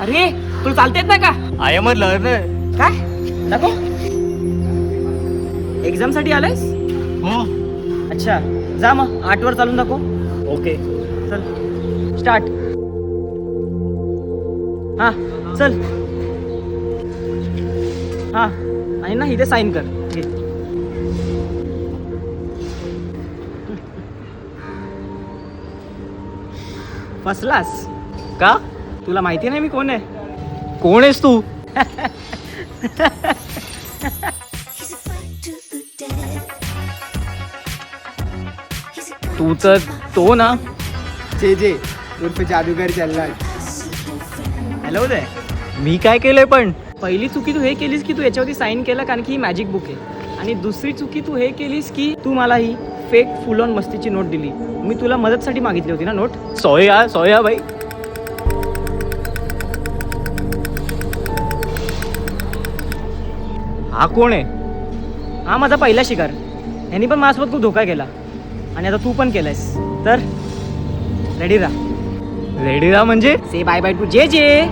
अरे तुला चालता येत नाही का? I am a learner. काय दाखव. एक्झाम साठी आलायस? हो. अच्छा जा मग 8 वर चालून दाखव. ओके. चल स्टार्ट. हा चल. हा आणि ना इथे साईन कर. घे. फसलास का? तुला माहिती नाही मी कोण आहे? कोण आहेस तू? तू तर तो ना. जे उर्फ जादूगर चल्लाय. हॅलो दे. मी काय केलंय पण? पहिली चुकी तू हे केलीस की तू याच्यावरती साईन केलं कारण की ही मॅजिक बुक आहे. आणि दुसरी चुकी तू हे केलीस की तू मला ही फेक फुल ऑन मस्तीची नोट दिली. मी तुला मदतसाठी मागितली होती ना नोट. सॉरी यार भाई. हा कोण आहे? हा माझा पहिला शिकार. ह्यानी पण माझ्यासोबत खूप धोका केला आणि आता तू पण केलायस तर रेडी राहा. रेडी राहा म्हणजे? से बाय बाय टू जे जे.